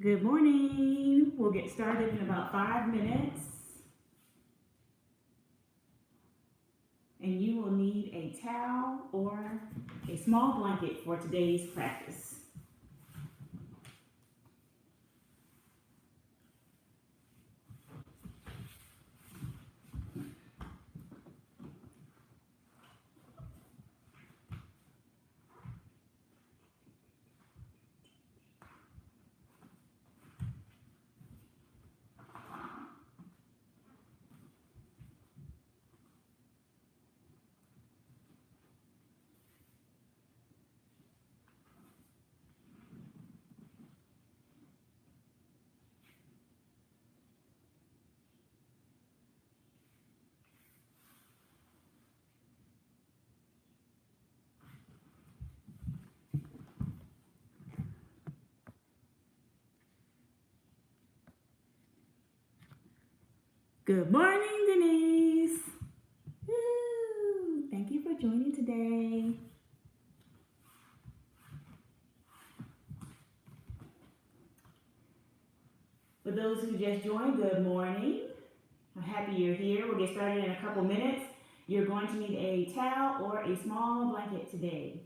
Good morning. We'll get started in about 5 minutes. And you will need a towel or a small blanket for today's practice. Good morning, Denise. Woo! Thank you for joining today. For those who just joined, good morning. I'm happy you're here. We'll get started in a couple minutes. You're going to need a towel or a small blanket today.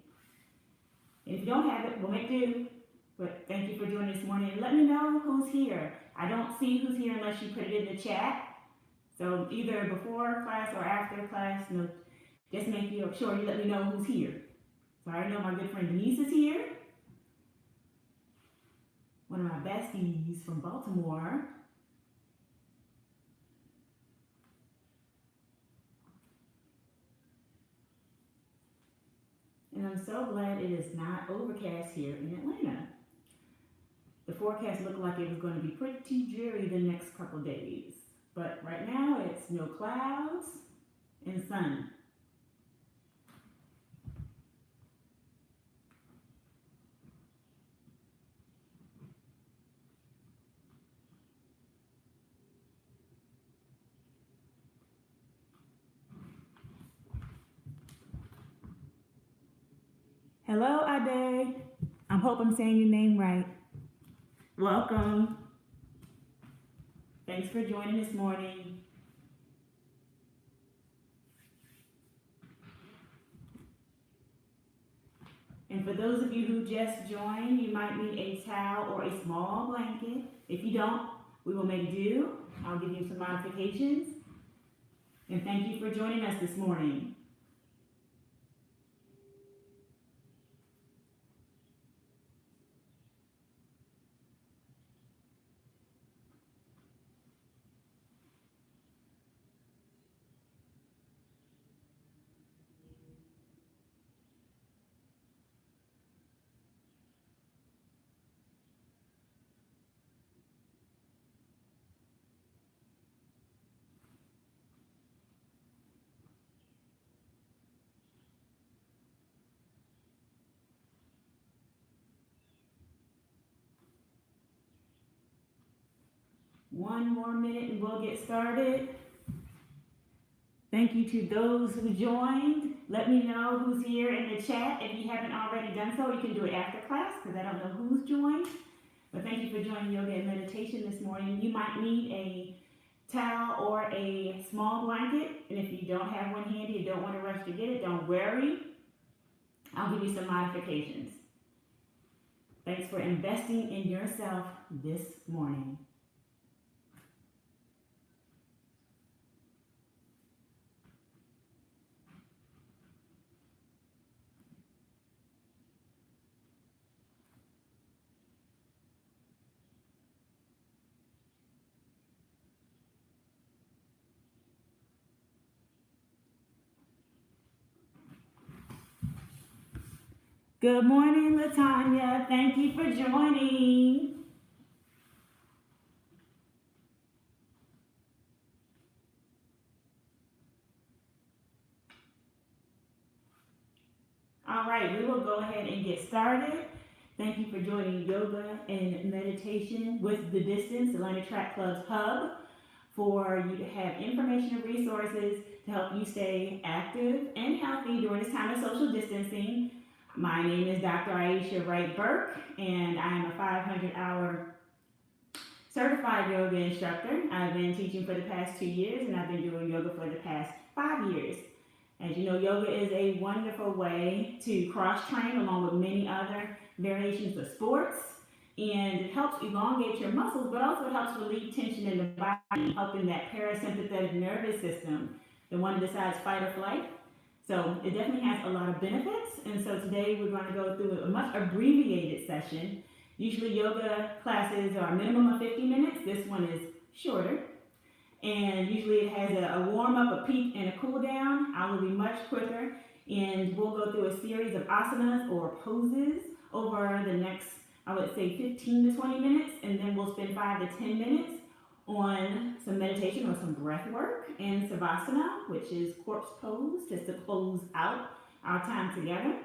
And if you don't have it, we'll make do. But thank you for joining this morning. And let me know who's here. I don't see who's here unless you put it in the chat. So either before class or after class, just make sure you let me know who's here. So I know my good friend Denise is here. One of my besties from Baltimore. And I'm so glad it is not overcast here in Atlanta. The forecast looked like it was going to be pretty dreary the next couple days. But right now it's no clouds and sun. Hello, Ade. I hope I'm saying your name right. Welcome. Thanks for joining this morning. And for those of you who just joined, you might need a towel or a small blanket. If you don't, we will make do. I'll give you some modifications. And thank you for joining us this morning. One more minute and we'll get started. Thank you to those who joined. Let me know who's here in the chat. If you haven't already done so, you can do it after class because I don't know who's joined. But thank you for joining yoga and meditation this morning. You might need a towel or a small blanket. And if you don't have one handy and don't want to rush to get it, don't worry. I'll give you some modifications. Thanks for investing in yourself this morning. Good morning, Latanya. Thank you for joining. All right, we will go ahead and get started. Thank you for joining Yoga and Meditation with the Distance, Atlanta Track Club's hub, for you to have information and resources to help you stay active and healthy during this time of social distancing. My name is Dr. Aisha Wright-Burke, and I am a 500-hour certified yoga instructor. I've been teaching for the past 2 years, and I've been doing yoga for the past 5 years. As you know, yoga is a wonderful way to cross-train along with many other variations of sports. And it helps elongate your muscles, but also helps relieve tension in the body, helping that parasympathetic nervous system, the one that decides fight or flight. So it definitely has a lot of benefits. And so today we're going to go through a much abbreviated session. Usually yoga classes are a minimum of 50 minutes. This one is shorter. And usually it has a warm-up, a peak, and a cool-down. I will be much quicker. And we'll go through a series of asanas or poses over the next, I would say, 15 to 20 minutes. And then we'll spend 5 to 10 minutes on some meditation or some breath work and savasana, which is corpse pose, just to close out our time together.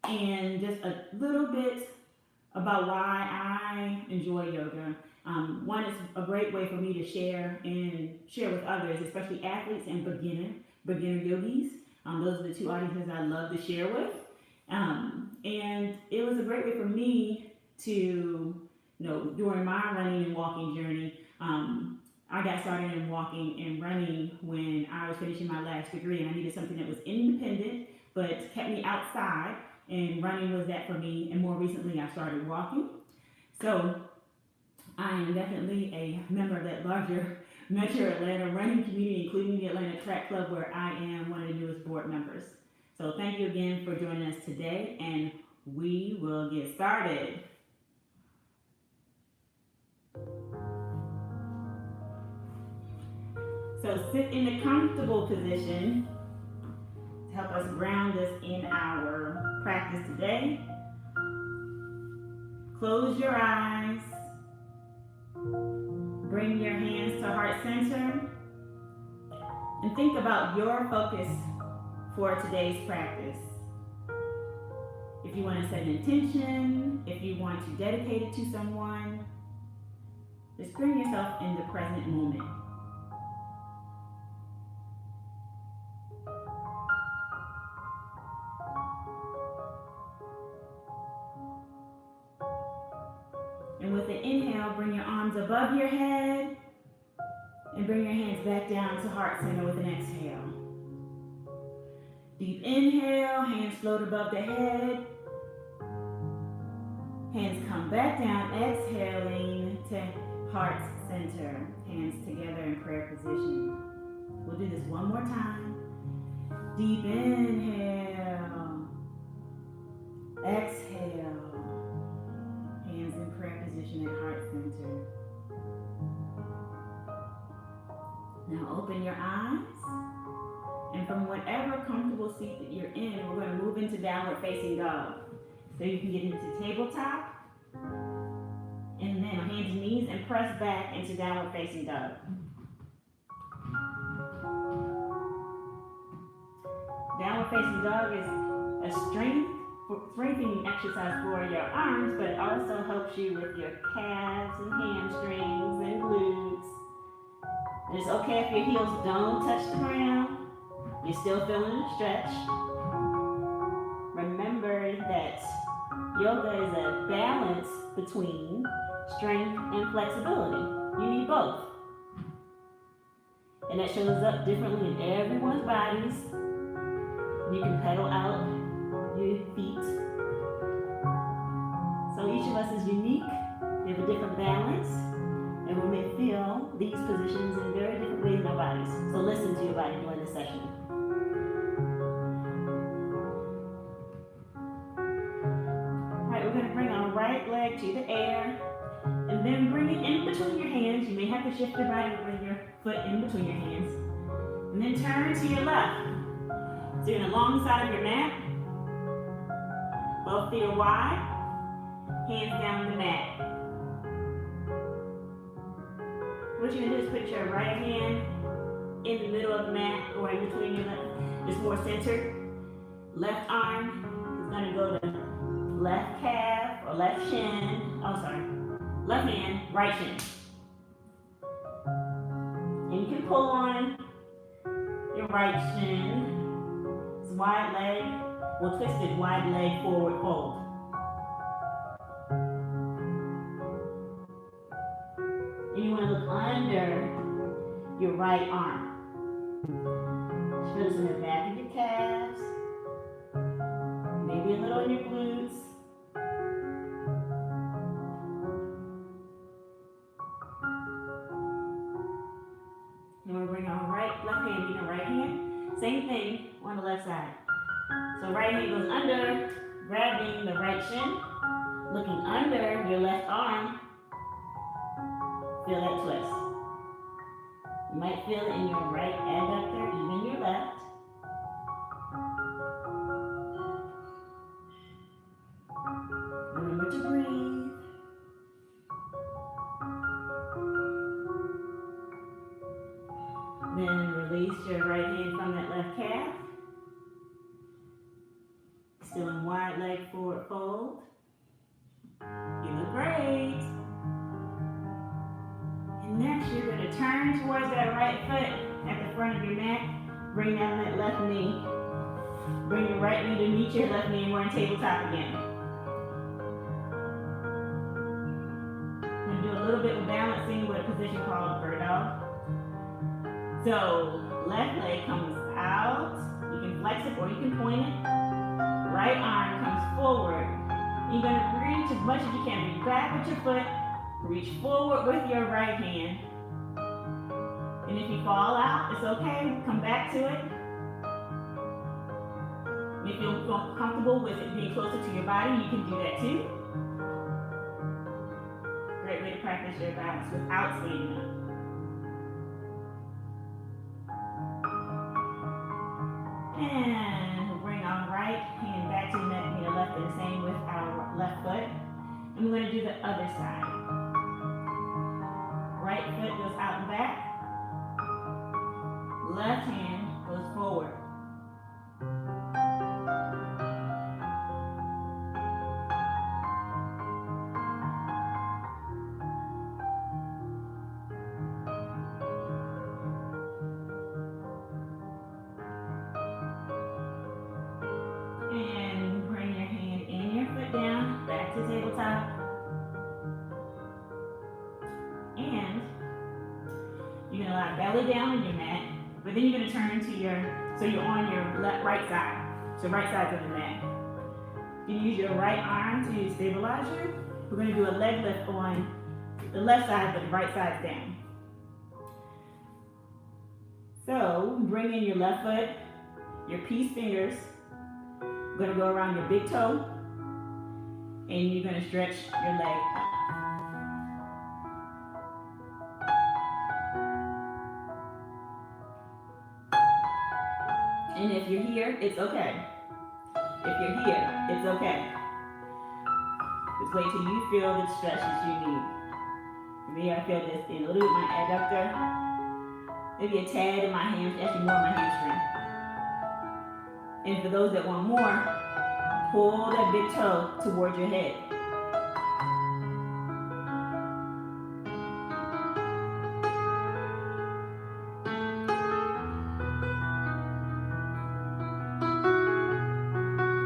And just a little bit about why I enjoy yoga. One, it's a great way for me to share with others, especially athletes and beginner yogis. Those are the two audiences I love to share with. And it was a great way for me to, during my running and walking journey, I got started in walking and running when I was finishing my last degree, and I needed something that was independent but kept me outside, and running was that for me. And more recently, I started walking. So I am definitely a member of that larger Metro Atlanta running community, including the Atlanta Track Club, where I am one of the newest board members. So thank you again for joining us today, and we will get started. So sit in a comfortable position to help us ground us in our practice today. Close your eyes. Bring your hands to heart center. And think about your focus for today's practice. If you want to set an intention, if you want to dedicate it to someone, just bring yourself in the present moment. And with an inhale, bring your arms above your head and bring your hands back down to heart center with an exhale. Deep inhale, hands float above the head. Hands come back down, exhaling to heart center. Hands together in prayer position. We'll do this one more time. Deep inhale. Exhale. Hands in prayer position at heart center. Now open your eyes. And from whatever comfortable seat that you're in, we're going to move into downward facing dog. So you can get into tabletop. And then hands and knees and press back into downward facing dog. Downward facing dog is a strengthening exercise for your arms, but it also helps you with your calves and hamstrings and glutes. And it's okay if your heels don't touch the ground. You're still feeling the stretch. Remember that yoga is a balance between strength and flexibility. You need both. And that shows up differently in everyone's bodies. You can pedal out your feet. So each of us is unique. We have a different balance. And we may feel these positions in very different ways in our bodies. So listen to your body during this session. Alright, we're going to bring our right leg to the air. And then bring it in between your hands. You may have to shift your body to bring your foot in between your hands. And then turn to your left. So you're on the long side of your mat. Both feet are wide. Hands down the mat. What you're going to do is put your right hand in the middle of the mat or in between your legs. It's more centered. Left arm is going to go to left calf or left shin. Oh, sorry. Left hand, right shin. And you can pull on your right shin. It's wide leg, or twisted wide leg forward fold. under your right arm. Feel this in the back of your calves, maybe a little in your glutes. And we'll bring our left hand in the right hand. Same thing on the left side. So right hand goes under, grabbing the right shin, looking under your left arm. Feel that twist. You might feel it in your right adductor, even your left. Remember to breathe. Then release your right hand from that left calf. Still in wide leg forward fold. You look great. And next you're going to turn towards that right foot at the front of your mat. Bring down that left knee. Bring your right knee to meet your left knee and we're in tabletop again. I'm going to do a little bit of balancing with a position called bird dog. So left leg comes out. You can flex it or you can point it. Right arm comes forward. You're going to reach as much as you can. Reach back with your foot. Reach forward with your right hand. And if you fall out, it's okay. Come back to it. If you feel comfortable with it being closer to your body, you can do that too. Great way to practice your balance without standing up. And we'll bring our right hand back to the mat and the left, and the same with our left foot. And we're going to do the other side. Right foot goes out and back. Left hand goes forward. And bring your hand and your foot down, back to tabletop. And you're going to lie belly down on your mat, but then you're going to turn to so you're on your right side. So right side of the mat. You use your right arm to stabilize you. We're going to do a leg lift on the left side, but the right side's down. So bring in your left foot, your peace fingers. You're going to go around your big toe, and you're going to stretch your leg up. And if you're here, it's okay. If you're here, it's okay. Just wait till you feel the stretches you need. For me, I feel this in a little bit my adductor, maybe a tad in my hamstring, actually more in my hamstring. And for those that want more, pull that big toe towards your head.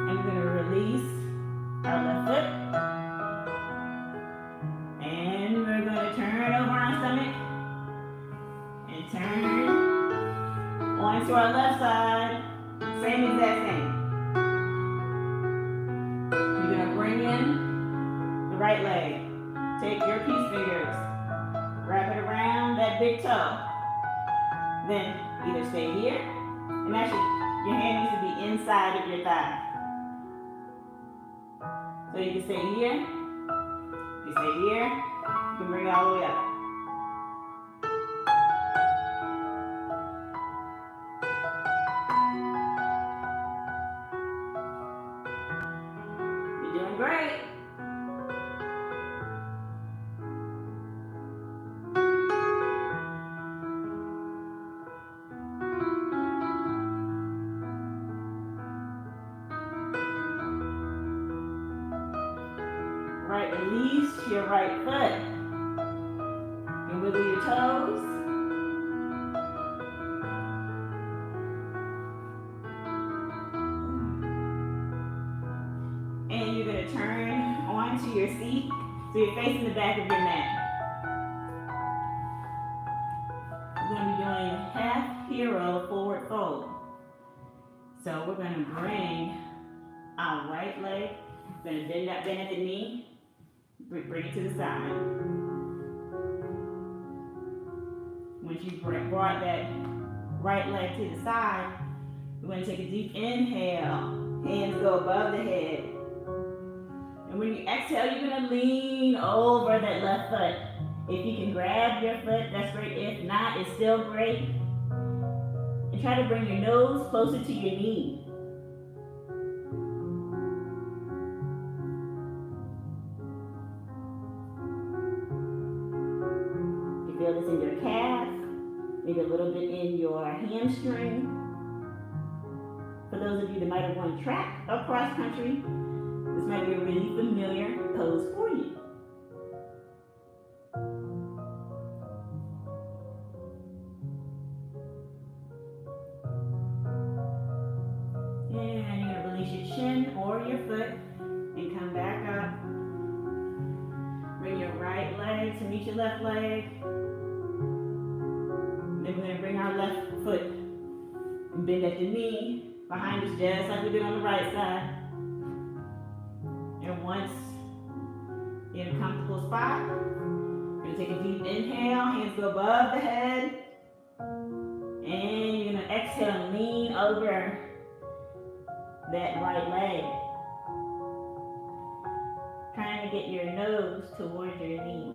And we're going to release our left foot. And we're going to turn over our stomach and turn onto our left side. Same exact thing. You're going to bring in the right leg. Take your peace fingers. Wrap it around that big toe. Then either stay here, and actually your hand needs to be inside of your thigh. So you can stay here. You can stay here. You can bring it all the way up. Great. Right, release your right foot. And wiggle your toes. And you're going to turn onto your seat so you're facing the back of your mat. we're going to be doing half hero forward fold. So we're going to bring our right leg, we're going to bend at the knee, bring it to the side. Once you've brought that right leg to the side, we're going to take a deep inhale. Hands go above the head. And when you exhale, you're going to lean over that left foot. If you can grab your foot, that's great. If not, it's still great. And try to bring your nose closer to your knee. You feel this in your calf, maybe a little bit in your hamstring. For those of you that might have run track or cross country, this might be a really familiar pose for you. And you're going to release your chin or your foot and come back up. Bring your right leg to meet your left leg. Then we're going to bring our left foot and bend at the knee. Behind us, just like we did on the right side. And once you're in a comfortable spot, you're going to take a deep inhale, hands go above the head. And you're going to exhale and lean over that right leg. Trying to get your nose towards your knee.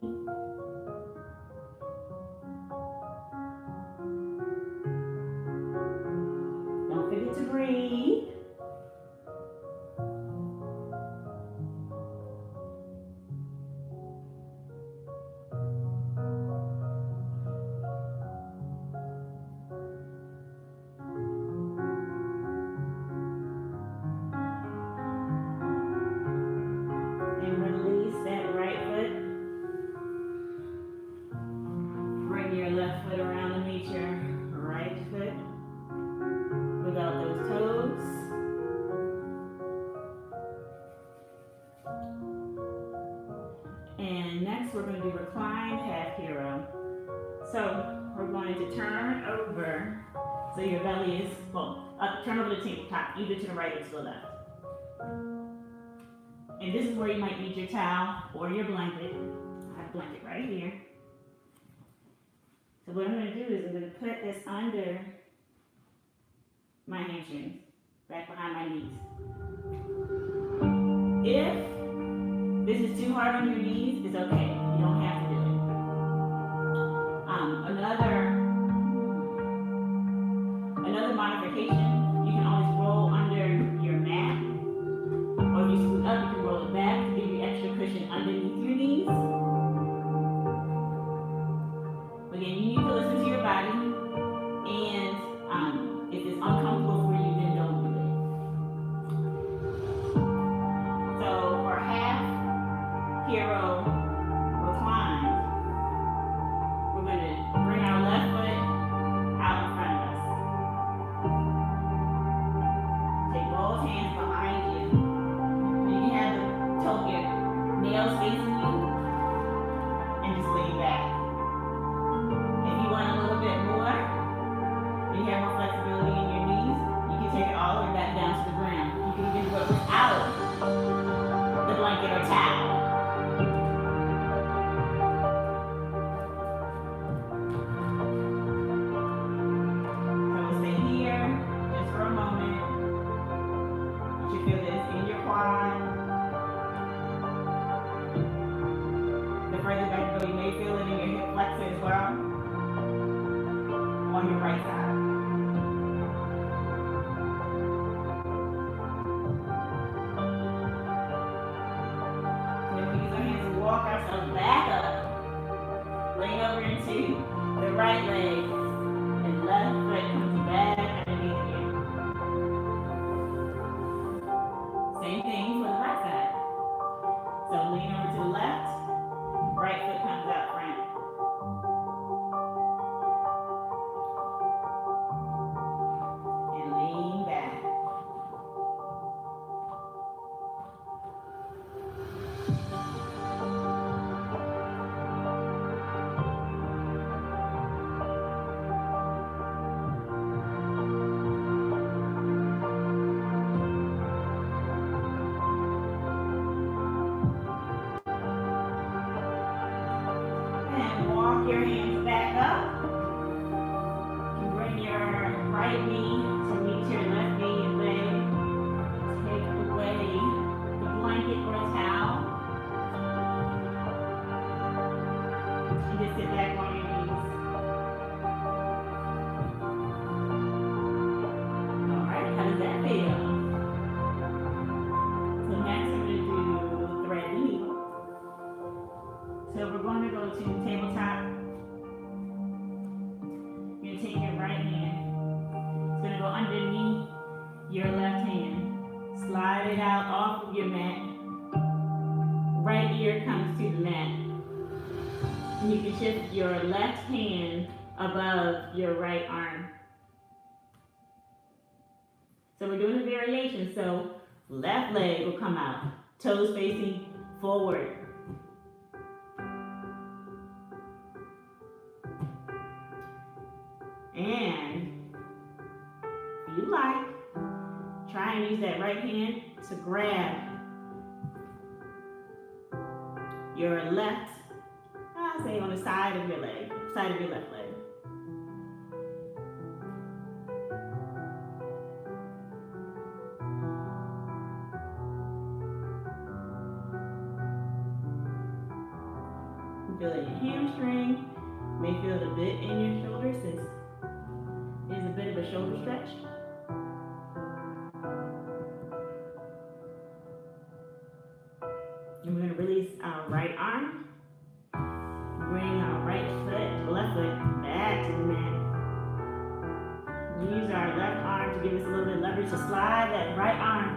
Don't forget to breathe. And release that right foot. Bring your left foot around to meet your right foot. Without those toes. And next we're going to do reclined half hero. So we're going to turn over so your belly is, turn over the tabletop, either to the right or to the left. And this is where you might need your towel or your blanket. I have a blanket right here. So what I'm going to do is I'm going to put this under my hamstrings, back behind my knees. If this is too hard on your knees, it's okay. You don't have to do it. Another modification, you can always roll under your mat, or if you scoot up, you can roll it back to give you extra cushion underneath your knees. Again, you need to listen to your body, and if it's uncomfortable for you, then don't do it. So for half hero reclined, we're going to bring our left foot out in front of us. Take both hands behind you. You can have your nails facing you, and just lean back. If you want a little bit more, you have more flexibility in your knees, you can take it all the way back down to the ground. You can even do it without the blanket or towel. So we'll stay here just for a moment. You should feel this in your quad. The further back you go, you may feel it in your hip flexor as well. On your right side. Then we use our hands to walk ourselves back up. Lean over into the right leg. And left foot comes back underneath you. Same thing for the right side. So lean over to the left. Right foot comes out front. And walk your hands back up. You bring your right knee to meet your left knee and leg. Take away the blanket or towel. And just sit back on your knees. Alright, how does that feel? So next we're going to do thread the needle. So we're going to go to tabletop. You're going to take your right hand. It's going to go underneath your left hand. Slide it out off of your mat. Right ear comes to the mat. And you can shift your left hand above your right arm. So we're doing a variation. So left leg will come out. Toes facing forward. And if you like, try and use that right hand to grab your left, I'll say on the side of your leg, side of your left leg. Feel your hamstring, may feel it a bit in your shoulder since there's a bit of a shoulder stretch. And we're going to release our right arm. Bring our left foot back to the mat. Use our left arm to give us a little bit of leverage to slide that right arm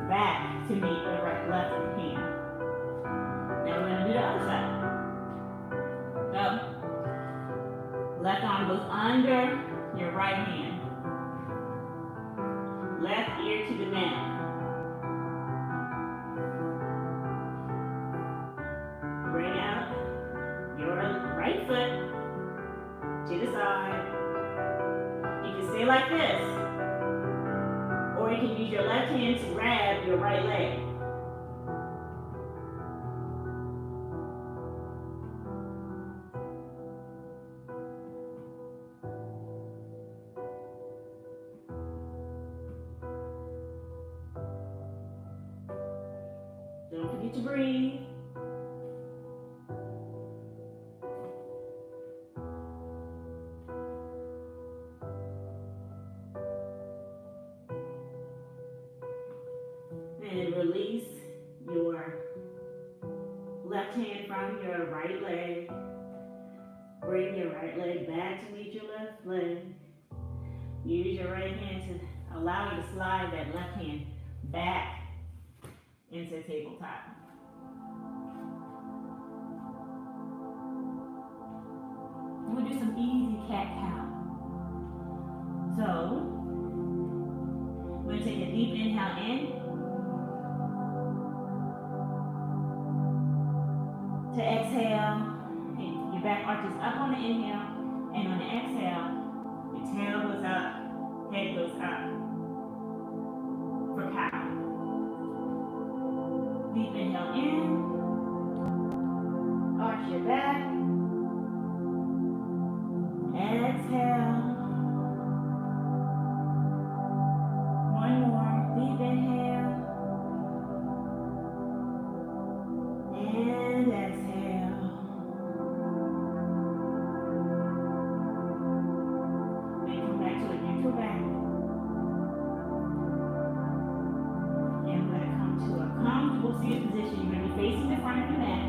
back to meet the left hand. Now we're going to do the other side. So, left arm goes under your right hand. Left ear to the mat. Bring out your right foot to the side. You can stay like this, or you can use your left hand to grab your right leg. Don't forget to breathe. And release your left hand from your right leg. Bring your right leg back to meet your left leg. Use your right hand to allow you to slide that left hand back into tabletop. We'll do some easy cat-cow. So, we're going to take a deep inhale in. To exhale, your back arches up on the inhale, and on the exhale, your tail goes up, head goes up. For cow. Deep inhale in, arch your back, exhale, one more, deep inhale, and exhale, then come back to a neutral back. Comfortable seated position. You're going to be facing the front of the mat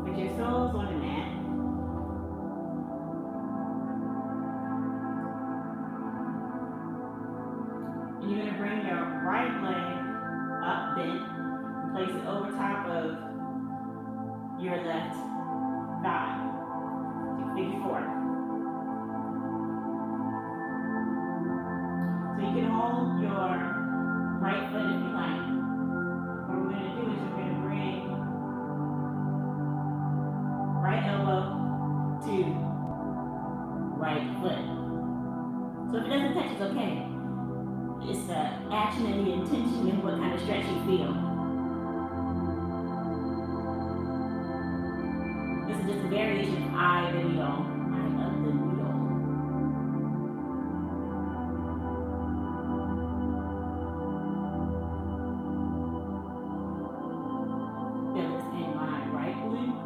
with your soles on the mat. And you're going to bring your right leg up bent and place it over top of your left thigh. Do figure four. So you can hold your right foot if you like. What we're going to do is we're going to bring right elbow to right foot. So if it doesn't touch, it's okay. It's the action and the intention and what kind of stretch you feel. is just a variation of I, the needle. I of the needle. Feel this in my right glute.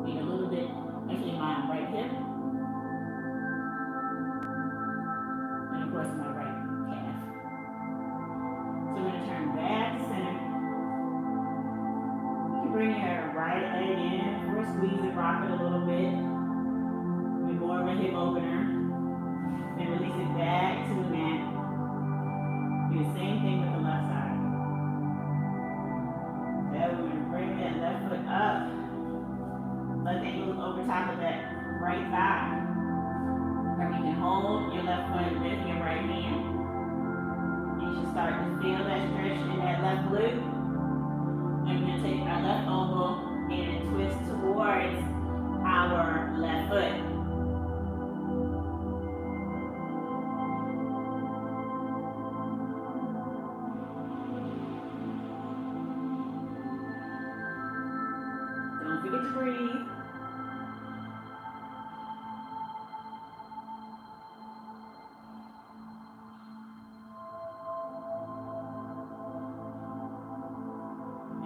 Need a little bit, actually in my right hip. And of course my right calf. So we're going to turn back to center. You can bring your right leg in, or squeeze it, rock it a little bit. Maybe more of a hip opener. Then release it back to the mat. Do the same thing with the left side. Then we're going to bring that left foot up. Left ankle over top of that right thigh. Or you can hold your left foot with your right hand. You should start to feel that stretch in that left glute. And we're going to take our left elbow and twist towards our left foot. Don't forget to breathe.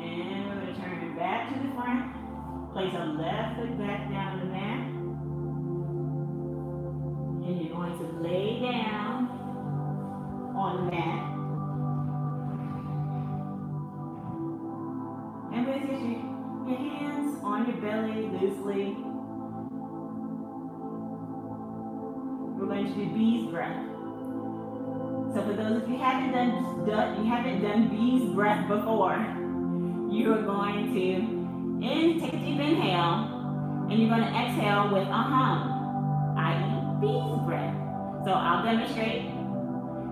And we're going to turn back to the front. Place our left foot back down on the mat. And you're going to lay down on the mat. And with your hands on your belly loosely, we're going to do bee's breath. So for those of you who haven't done bee's breath before, you are going to take a deep inhale, and you're going to exhale with a hum, i.e. bee's breath. So I'll demonstrate.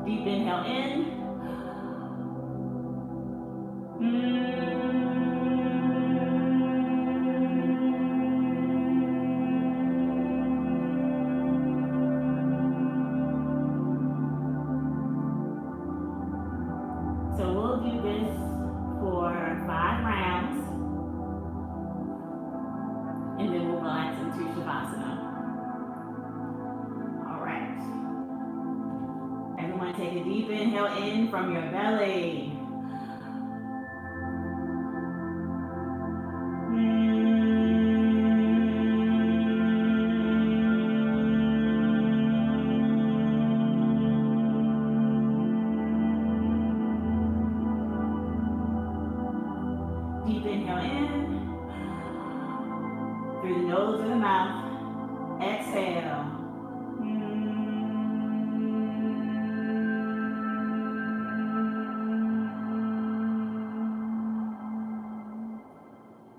Deep inhale in. So we'll do this for 5 rounds, and then we'll relax into Shavasana. All right. Everyone take a deep inhale in from your belly.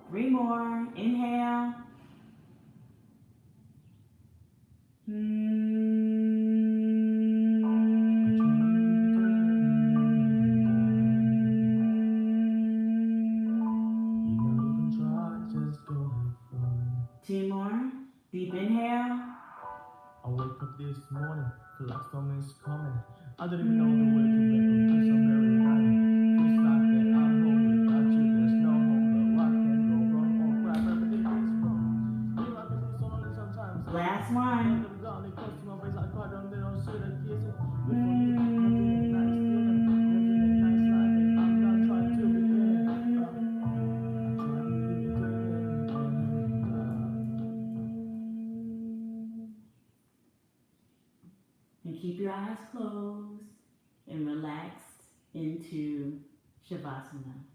3 more. Inhale. Two more. Deep inhale. I wake up this morning, feel like something's coming. I don't even know the way to wake up, cause I'm very running. Feels like that I'm home without you, there's no home, but I can't go wrong or grab everything is wrong. Feel like I do so lonely sometimes. Last one. It comes to my face like I don't know shit and kiss it. Wait for you, everything nice, still everything nice life, and I'm not trying to begin it. And keep your eyes closed and relax into Shavasana.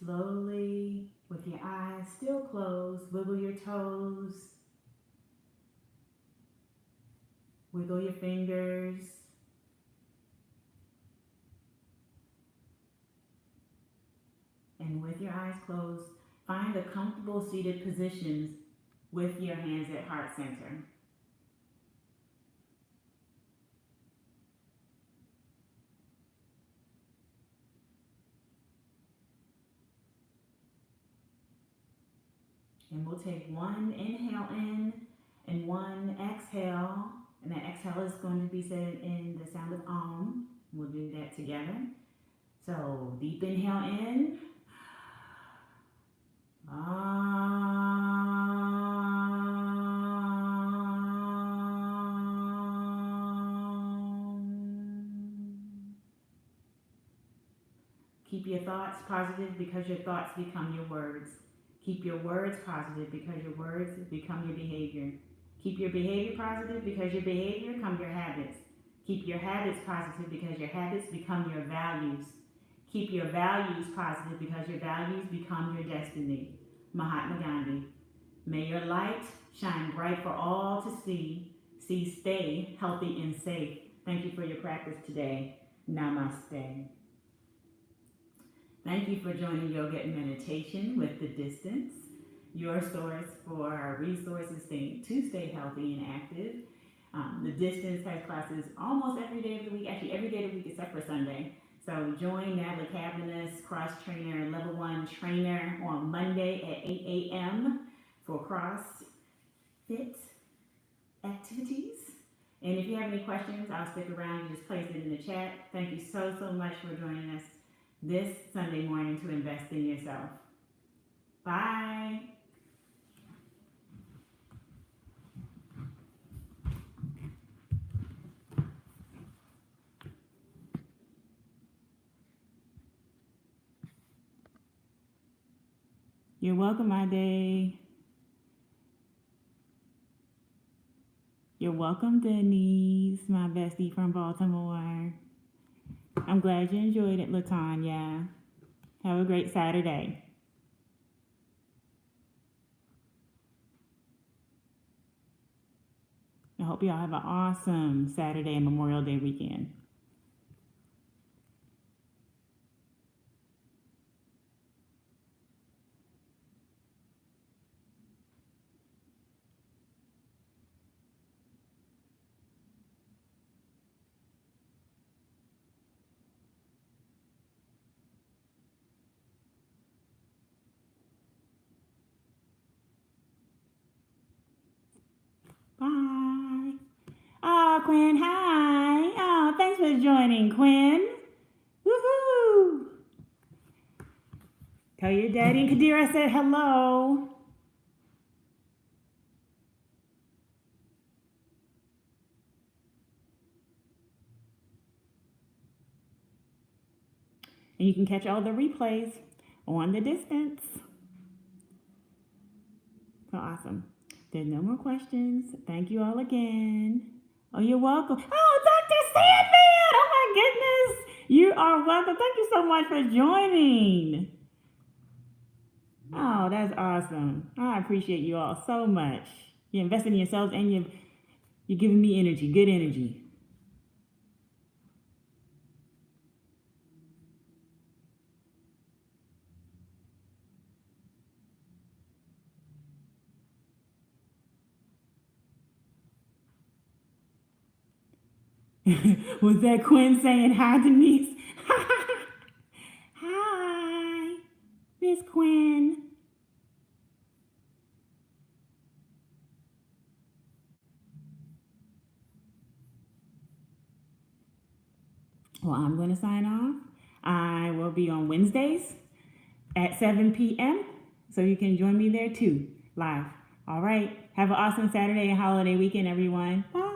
Slowly, with your eyes still closed, wiggle your toes, wiggle your fingers. And with your eyes closed, find a comfortable seated position with your hands at heart center. And we'll take one inhale in and one exhale. And that exhale is going to be said in the sound of Om. We'll do that together. So deep inhale in. Keep your thoughts positive because your thoughts become your words. Keep your words positive because your words become your behavior. Keep your behavior positive because your behavior becomes your habits. Keep your habits positive because your habits become your values. Keep your values positive because your values become your destiny. Mahatma Gandhi. May your light shine bright for all to see. Stay healthy and safe. Thank you for your practice today. Namaste. Thank you for joining Yoga and Meditation with The Distance, your source for our resources to stay healthy and active. The Distance has classes almost every day of the week, actually every day of the week except for Sunday. So join Natalie Cabanis, cross trainer, level 1 trainer on Monday at 8 a.m. for CrossFit activities. And if you have any questions, I'll stick around. You just place it in the chat. Thank you so much for joining us this Sunday morning to invest in yourself. Bye. You're welcome, Ade. You're welcome, Denise, my bestie from Baltimore. I'm glad you enjoyed it, LaTanya. Have a great Saturday. I hope y'all have an awesome Saturday and Memorial Day weekend. Bye. Oh, Quinn, hi. Oh, thanks for joining, Quinn. Woohoo! Tell your daddy and Kadira I said hello. And you can catch all the replays on The Distance. So awesome. There's no more questions. Thank you all again. Oh, you're welcome. Oh, Dr. Sandman! Oh my goodness. You are welcome. Thank you so much for joining. Oh, that's awesome. I appreciate you all so much. You're investing in yourselves and you're giving me energy, good energy. Was that Quinn saying hi, Denise? Hi, Miss Quinn. Well, I'm going to sign off. I will be on Wednesdays at 7 p.m. So you can join me there too, live. All right. Have an awesome Saturday and holiday weekend, everyone. Bye.